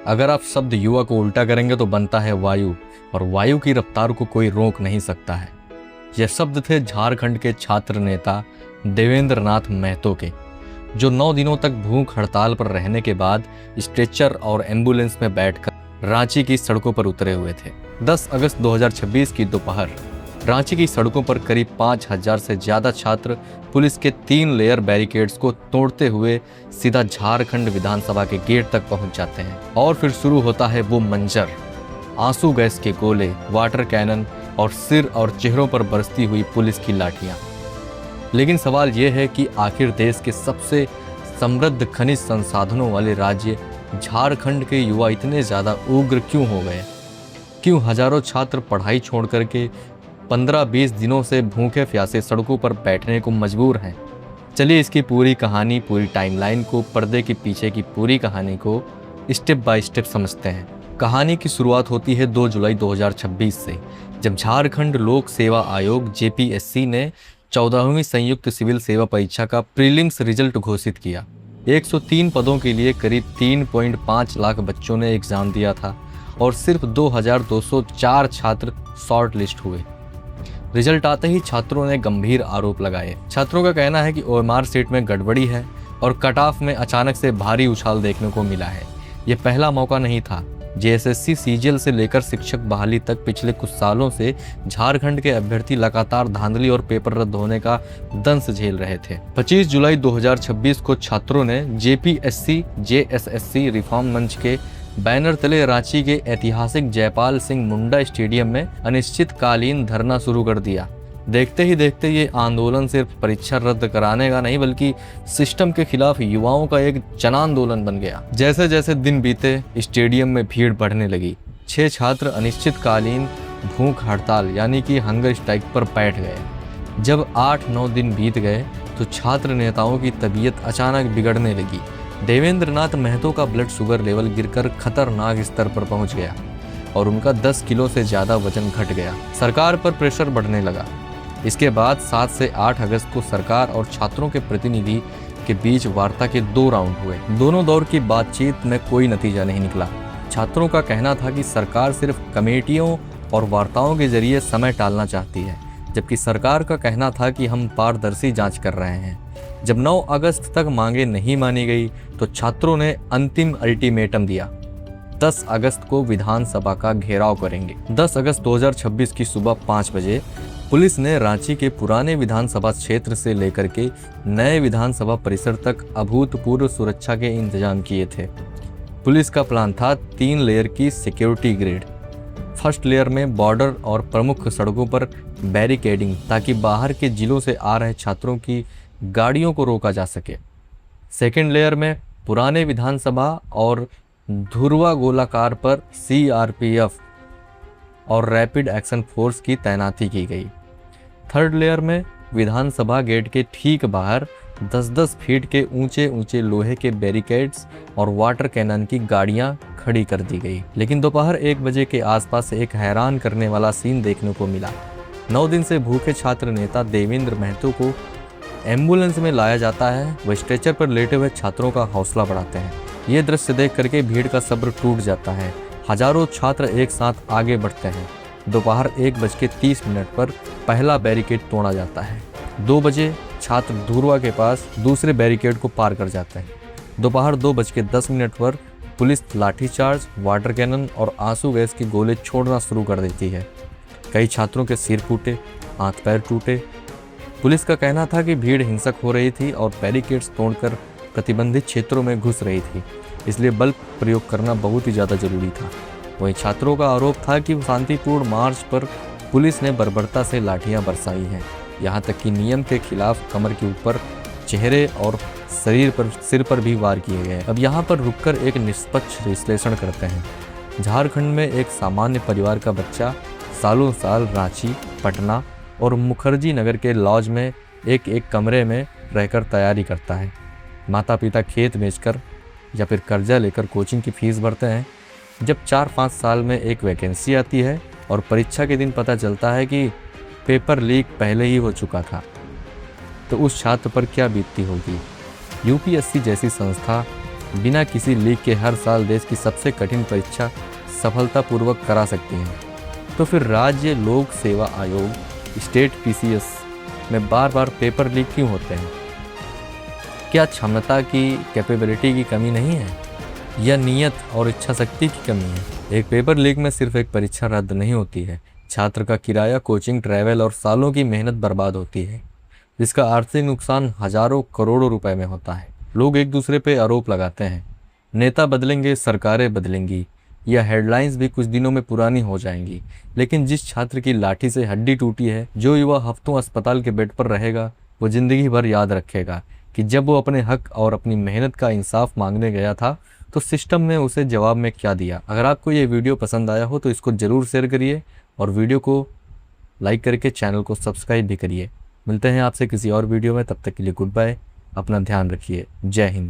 अगर आप शब्द युवा को उल्टा करेंगे तो बनता है वायु, और वायु की रफ्तार को कोई रोक नहीं सकता है। यह शब्द थे झारखंड के छात्र नेता देवेंद्र नाथ महतो के, जो 9 दिनों तक भूख हड़ताल पर रहने के बाद स्ट्रेचर और एम्बुलेंस में बैठकर रांची की सड़कों पर उतरे हुए थे। 10 अगस्त 2026 की दोपहर रांची की सड़कों पर करीब 5000 से ज्यादा छात्र पुलिस के 3 लेयर बैरिकेड्स को तोड़ते हुए सीधा झारखंड विधानसभा के गेट तक पहुंच जाते हैं। और फिर शुरू होता है वो मंजर, आंसू गैस के गोले, वाटर कैनन और सिर और चेहरों पर बरसती हुई पुलिस की लाठियां। लेकिन सवाल यह है कि आखिर देश के सबसे समृद्ध खनिज संसाधनों वाले राज्य झारखंड के युवा इतने ज़्यादा उग्र क्यों हो गए? क्यों हजारों छात्र पढ़ाई छोड़ करके 15-20 दिनों से भूखे प्यासे सड़कों पर बैठने को मजबूर हैं? चलिए इसकी पूरी कहानी, पूरी टाइमलाइन को, पर्दे के पीछे की पूरी कहानी को स्टेप बाय स्टेप समझते हैं। कहानी की शुरुआत होती है 2 जुलाई 2026 से, जब झारखंड लोक सेवा आयोग JPSC ने 14वीं संयुक्त सिविल सेवा परीक्षा का प्रीलिम्स रिजल्ट घोषित किया। 103 पदों के लिए करीब 3.5 लाख बच्चों ने एग्जाम दिया था और सिर्फ 2204 छात्र शॉर्ट लिस्ट हुए। रिजल्ट आते ही छात्रों ने गंभीर आरोप लगाए। छात्रों का कहना है कि OMR सीट में गड़बड़ी है और कट ऑफ में अचानक से भारी उछाल देखने को मिला है। यह पहला मौका नहीं था। JSSC CGL से लेकर शिक्षक बहाली तक पिछले कुछ सालों से झारखंड के अभ्यर्थी लगातार धांधली और पेपर रद्द होने का दंश झेल रहे थे। 25 जुलाई 2026 को छात्रों ने JPSC JSSC रिफॉर्म मंच के बैनर तले रांची के ऐतिहासिक जयपाल सिंह मुंडा स्टेडियम में अनिश्चितकालीन धरना शुरू कर दिया। देखते ही देखते ये आंदोलन सिर्फ परीक्षा रद्द कराने का नहीं, बल्कि सिस्टम के खिलाफ युवाओं का एक जन आंदोलन बन गया। जैसे जैसे दिन बीते स्टेडियम में भीड़ बढ़ने लगी। 6 छात्र अनिश्चितकालीन भूख हड़ताल यानी कि हंगर स्ट्राइक पर बैठ गए। जब 8-9 दिन बीत गए तो छात्र नेताओं की तबीयत अचानक बिगड़ने लगी। देवेंद्र नाथ महतो का ब्लड शुगर लेवल गिरकर खतरनाक स्तर पर पहुंच गया और उनका 10 किलो से ज्यादा वजन घट गया। सरकार पर प्रेशर बढ़ने लगा। इसके बाद 7 से 8 अगस्त को सरकार और छात्रों के प्रतिनिधि के बीच वार्ता के 2 राउंड हुए। दोनों दौर की बातचीत में कोई नतीजा नहीं निकला। छात्रों का कहना था कि सरकार सिर्फ कमेटियों और वार्ताओं के जरिए समय टालना चाहती है, जबकि सरकार का कहना था कि हम पारदर्शी जांच कर रहे हैं। जब 9 अगस्त तक मांगे नहीं मानी गई तो छात्रों ने अंतिम अल्टीमेटम दिया। 10 अगस्त को विधानसभा का घेराव करेंगे। 10 अगस्त 2026 की सुबह 5 बजे पुलिस ने रांची के पुराने विधानसभा क्षेत्र से लेकर के नए विधानसभा परिसर तक अभूतपूर्व सुरक्षा के इंतजाम किए थे। पुलिस का प्लान था 3 लेयर की सिक्योरिटी ग्रिड। फर्स्ट लेयर में बॉर्डर और प्रमुख सड़कों पर बैरिकेडिंग, ताकि बाहर के जिलों से आ रहे छात्रों की गाड़ियों को रोका जा सके। सेकेंड लेयर में पुराने विधानसभा और धुरवा गोलाकार पर CRPF और रैपिड एक्शन फोर्स की तैनाती की गई। थर्ड लेयर में विधानसभा गेट के ठीक बाहर 10-10 फीट के ऊंचे ऊंचे लोहे के बैरिकेड्स और वाटर कैनन की गाड़ियां खड़ी कर दी गई। लेकिन दोपहर 1 बजे के आसपास एक हैरान करने वाला सीन देखने को मिला। 9 दिन से भूखे छात्र नेता देवेंद्र महतो को एम्बुलेंस में लाया जाता है। वह स्ट्रेचर पर लेटे हुए छात्रों का हौसला बढ़ाते हैं। ये दृश्य देख करके भीड़ का सब्र टूट जाता है। हजारों छात्र एक साथ आगे बढ़ते हैं। दोपहर 1:30 पर पहला बैरिकेड तोड़ा जाता है। 2 बजे छात्र धुरवा के पास दूसरे बैरिकेड को पार कर जाते हैं। दोपहर 2:10 पर पुलिस लाठीचार्ज, वाटर कैनन और आंसू गैस के गोले छोड़ना शुरू कर देती है। कई छात्रों के सिर फूटे, हाथ पैर टूटे। पुलिस का कहना था कि भीड़ हिंसक हो रही थी और बैरिकेड्स तोड़कर प्रतिबंधित क्षेत्रों में घुस रही थी, इसलिए बल प्रयोग करना बहुत ही ज़्यादा जरूरी था। वहीं छात्रों का आरोप था कि शांतिपूर्ण मार्च पर पुलिस ने बर्बरता से लाठियां बरसाई हैं, यहाँ तक कि नियम के खिलाफ कमर के ऊपर, चेहरे और सिर पर भी वार किए गए। अब यहाँ पर रुककर एक निष्पक्ष विश्लेषण करते हैं। झारखंड में एक सामान्य परिवार का बच्चा सालों साल रांची, पटना और मुखर्जी नगर के लॉज में एक कमरे में रहकर तैयारी करता है। माता पिता खेत बेचकर या फिर कर्जा लेकर कोचिंग की फीस भरते हैं। जब 4-5 साल में एक वैकेंसी आती है और परीक्षा के दिन पता चलता है कि पेपर लीक पहले ही हो चुका था, तो उस छात्र पर क्या बीतती होगी। UPSC जैसी संस्था बिना किसी लीक के हर साल देश की सबसे कठिन परीक्षा सफलतापूर्वक करा सकती हैं, तो फिर राज्य लोक सेवा आयोग स्टेट पीसीएस में बार बार पेपर लीक क्यों होते हैं? क्या क्षमता की कैपेबिलिटी की कमी नहीं है, या नीयत और इच्छा शक्ति की कमी है? एक पेपर लीक में सिर्फ एक परीक्षा रद्द नहीं होती है, छात्र का किराया, कोचिंग, ट्रैवल और सालों की मेहनत बर्बाद होती है, जिसका आर्थिक नुकसान हजारों करोड़ों रुपए में होता है। लोग एक दूसरे पे आरोप लगाते हैं, नेता बदलेंगे, सरकारें बदलेंगी, या हेडलाइंस भी कुछ दिनों में पुरानी हो जाएंगी, लेकिन जिस छात्र की लाठी से हड्डी टूटी है, जो युवा हफ्तों अस्पताल के बेड पर रहेगा, वो जिंदगी भर याद रखेगा कि जब वो अपने हक और अपनी मेहनत का इंसाफ मांगने गया था तो सिस्टम ने उसे जवाब में क्या दिया। अगर आपको ये वीडियो पसंद आया हो तो इसको ज़रूर शेयर करिए और वीडियो को लाइक करके चैनल को सब्सक्राइब भी करिए। मिलते हैं आपसे किसी और वीडियो में, तब तक के लिए गुड बाय, अपना ध्यान रखिए, जय हिंद।